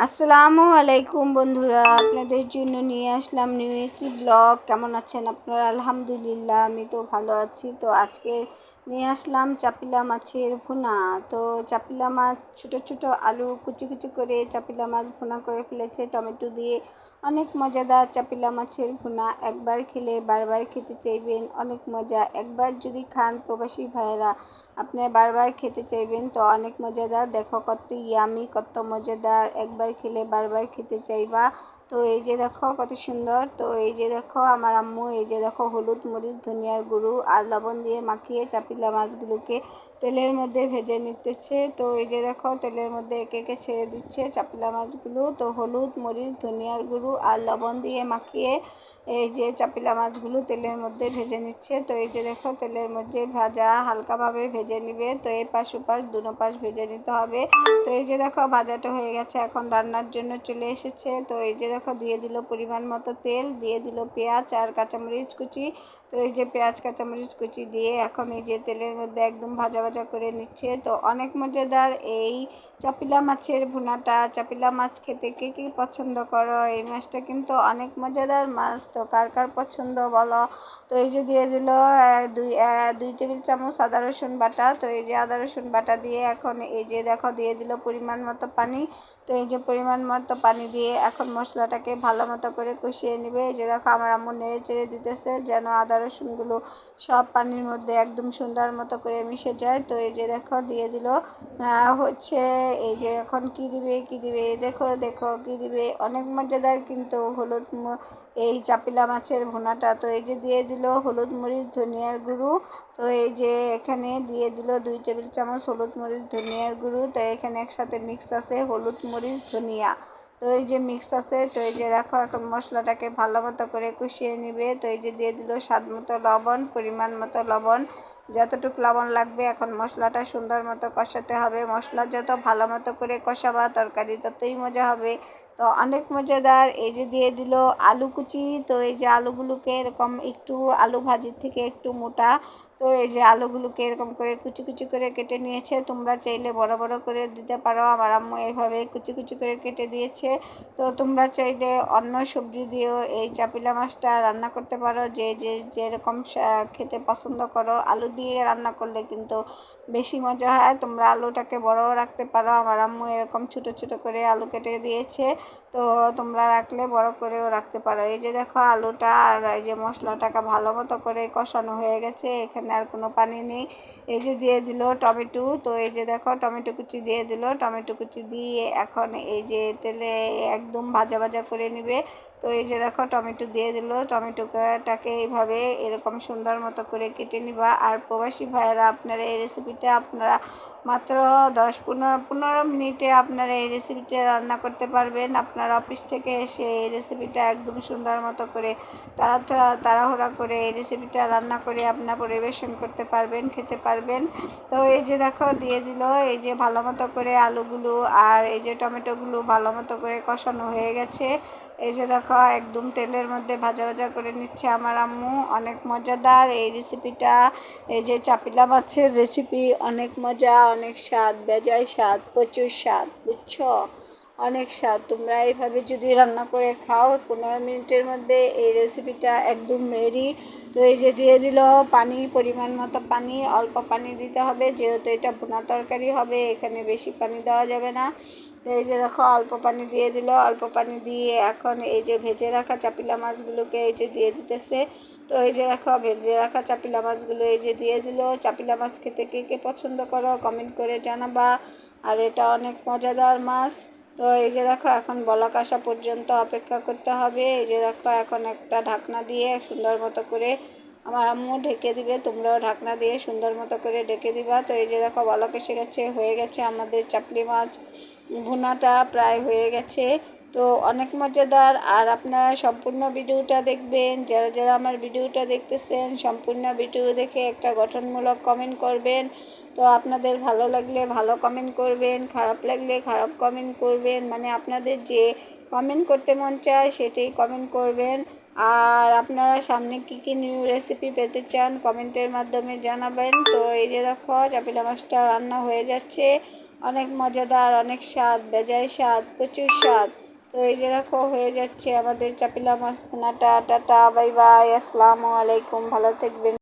আসসালামু আলাইকুম বন্ধুরা, আপনাদের জন্য নিয়ে আসলাম নিউ একটি ব্লগ। কেমন আছেন আপনারা? আলহামদুলিল্লাহ, আমি তো ভালো আছি। তো আজকে নিয়ে আসলাম চাপিলা মাছের ভুনা। তো চাপিলা মাছ ছোটো ছোটো আলু কুচি কুচি করে চাপিলা মাছ ভুনা করে ফেলেছে টমেটো দিয়ে। অনেক মজাদার চাপিলা মাছের ভুনা। একবার খেলে বারবার খেতে চাইবেন, অনেক মজা। একবার যদি খান প্রবাসী ভাইয়েরা, আপনার বারবার খেতে চাইবেন। তো অনেক মজাদার, দেখো কত ইয়ামি, কত মজাদার। একবার খেলে বারবার খেতে চাইবা। তো এই যে দেখো কত সুন্দর। তো এই যে দেখো আমার আম্মু, এই যে দেখো হলুদ মরিচ ধনিয়ার গুঁড়ো আর লবণ দিয়ে মাখিয়ে চাপিলা মাছগুলোকে তেলের মধ্যে ভেজে নিতেছে। তো এই যে দেখো তেলের মধ্যে একে একে ছেড়ে দিচ্ছে চাপিলা মাছগুলো। তো হলুদ মরিচ ধনিয়ার গুঁড়ো আর লবণ দিয়ে মাখিয়ে এই যে চাপিলা মাছগুলো তেলের মধ্যে ভেজে নিচ্ছে। তো এই যে দেখো তেলের মধ্যে ভাজা হালকাভাবে ভেজে নিবে। তো এই পাশ ওপাশ দুনো পাশ ভেজে নিতে হবে। তো এই যে দেখো ভাজাটা হয়ে গেছে, এখন রান্নার জন্য চলে এসেছে। তো এই যে দেখো দিয়ে দিল পরিমাণ মতো তেল, দিয়ে দিল পেঁয়াজ আর কাঁচামরিচ কুচি। তো এই যে পেঁয়াজ কাঁচামরিচ কুচি দিয়ে এখন এই যে তেলের মধ্যে একদম ভাজা ভাজা করে নিচ্ছে। তো অনেক মজাদার এই চাপিলা মাছের ভুনাটা। চাপিলা মাছ খেতে কে কী পছন্দ করো? এই মাছটা কিন্তু অনেক মজাদার মাছ। তো কার কার পছন্দ বলো। তো এই যে দিয়ে দিল দুই টেবিল চামচ আদা রসুন বাটা। তো এই যে আদা রসুন বাটা দিয়ে এখন এই যে দেখো দিয়ে দিল পরিমাণ মতো পানি। তো এই যে পরিমাণ মতো পানি দিয়ে এখন মশলাটাকে ভালো মতো করে কষিয়ে নেবে। এই যে দেখো আমার আম্মু নেড়ে চেড়ে দিতেছে যেন আদা রসুনগুলো সব পানির মধ্যে একদম সুন্দর মতো করে মিশে যায়। তো এই যে দেখো দিয়ে দিল হচ্ছে এই যে এখন কি দিবে দেখো দেখো কি দিবে। অনেক মজাদার কিন্তু এই চাপিলা মাছের ভুনাটা। তো এই যে দিয়ে দিল হলুদ মরিচ ধনিয়ার গুঁড়ো। তো এই যে এখানে দিয়ে দিল 2 টেবিল চামচ হলুদ মরিচ ধনিয়ার গুঁড়ো। তো এখানে একসাথে মিক্স আছে হলুদ মরিচ ধনিয়া। তো এই যে মিক্স আছে। তো এই যে দেখো এখন মশলাটাকে ভালো মতো করে কষিয়ে নিবে। তো এই যে দিয়ে দিল স্বাদ মতো লবণ, পরিমাণ মতো লবণ, যতটুকু লবণ লাগবে। এখন মশলাটা সুন্দর মতো কষাতে হবে। মশলা যত ভালো মতো করে কষাবা তরকারি ততই মজা হবে। তো অনেক মজাদার। এই যে দিয়ে দিল আলু কুচি। তো এই যে আলুগুলোকে এরকম একটু আলু ভাজির থেকে একটু মোটা। তো এই যে আলুগুলোকে এরকম করে কুচি কুচি করে কেটে নিয়েছে। তোমরা চাইলে বড় বড় করে দিতে পারো, আমার আম্মু এইভাবে কুচি কুচি করে কেটে দিয়েছে। তো তোমরা চাইলে অন্য সবজি দিয়েও এই চাপিলা মাছটা রান্না করতে পারো, যে যে যেরকম খেতে পছন্দ করো। আলু দিয়ে রান্না করলে কিন্তু বেশি মজা হয়। তোমরা আলুটাকে বড়ও রাখতে পারো, আমার আম্মু এরকম ছোটো ছোটো করে আলু কেটে দিয়েছে। তো তোমরা রাখলে বড় করেও রাখতে পারো। এই যে দেখো আলুটা আর এই যে মশলাটাকে ভালো মতো করে কষানো হয়ে গেছে, এখানে আর কোনো পানি নেই। এই যে দিয়ে দিল টমেটো। তো এই যে দেখো টমেটো কুচি দিয়ে দিল। টমেটো কুচি দিয়ে এখন এই যে তেলে একদম ভাজা ভাজা করে নিবে। তো এই যে দেখো টমেটো দিয়ে দিল। টমেটোটাকে এইভাবে এরকম সুন্দর মতো করে কেটে নিবা। আর প্রবাসী ভাইয়েরা, আপনারা এই রেসিপিটা আপনারা মাত্র 10-15 মিনিটে আপনারা এই রেসিপিটা রান্না করতে পারবেন। আপনার অফিস থেকে এসে এই রেসিপিটা একদম সুন্দর মতো করে তাড়াহুড়া করে এই রেসিপিটা রান্না করে আপনার পরিবেশন করতে পারবেন, খেতে পারবেন। তো এই যে দেখো দিয়ে দিল এই যে ভালো মতো করে আলুগুলো আর এই যে টমেটোগুলো ভালো মতো করে কষানো হয়ে গেছে। এই যে দেখো একদম তেলের মধ্যে ভাজা ভাজা করে নিচ্ছে আমার আম্মু। অনেক মজাদার এই রেসিপিটা। এই যে চাপিলা মাছের রেসিপি অনেক মজা, অনেক স্বাদ, বেজায় স্বাদ, প্রচুর স্বাদ, বুঝছো? অনেক স্বাদ। তোমরা এইভাবে যদি রান্না করে খাও 15 মিনিটের মধ্যে এই রেসিপিটা একদম রেডি। তো এই যে দিয়ে দিল পানি, পরিমাণ মতো পানি, অল্প পানি দিতে হবে যেহেতু এটা ভুনা তরকারি হবে, এখানে বেশি পানি দেওয়া যাবে না। তো এই যে দেখো অল্প পানি দিয়ে দিল। অল্প পানি দিয়ে এখন এই যে ভেজে রাখা চাপিলা মাছগুলোকে এই যে দিয়ে দিতেছে। তো এই যে দেখো ভেজে রাখা চাপিলা মাছগুলো এই যে দিয়ে দিল। চাপিলা মাছ খেতে কে কে পছন্দ করো কমেন্ট করে জানাবা। আর এটা অনেক মজাদার মাছ। তো এই যে দেখো এখন বলক আসা পর্যন্ত অপেক্ষা করতে হবে। এই যে দেখো এখন একটা ঢাকনা দিয়ে সুন্দর মতো করে আমার আম্মু ঢেকে দিবে, তোমরাও ঢাকনা দিয়ে সুন্দর মতো করে ঢেকে দিবা। তো এই যে দেখো বলক এসে গেছে, হয়ে গেছে আমাদের চাপলি মাছ ভুনাটা, প্রায় হয়ে গেছে। তো অনেক মজাদার। আর আপনারা সম্পূর্ণ ভিডিওটা দেখবেন। যারা যারা আমার ভিডিওটা দেখতেছেন সম্পূর্ণ ভিডিও দেখে একটা গঠনমূলক কমেন্ট করবেন। তো আপনাদের ভালো লাগলে ভালো কমেন্ট করবেন, খারাপ লাগলে খারাপ কমেন্ট করবেন, মানে আপনাদের যে কমেন্ট করতে মন চায় সেটাই কমেন্ট করবেন। আর আপনারা সামনে কী কী নিউ রেসিপি পেতে চান কমেন্টের মাধ্যমে জানাবেন। তো এই যে দেখো চাপিলা মাছটা রান্না হয়ে যাচ্ছে। অনেক মজাদার, অনেক স্বাদ, বেজায় স্বাদ, প্রচুর স্বাদ। তো এই যে দেখো হয়ে যাচ্ছে আমাদের চাপিলা মাছ ভুনাটা। টাটা, বাই বাই, আসসালামু আলাইকুম, ভালো থাকবেন।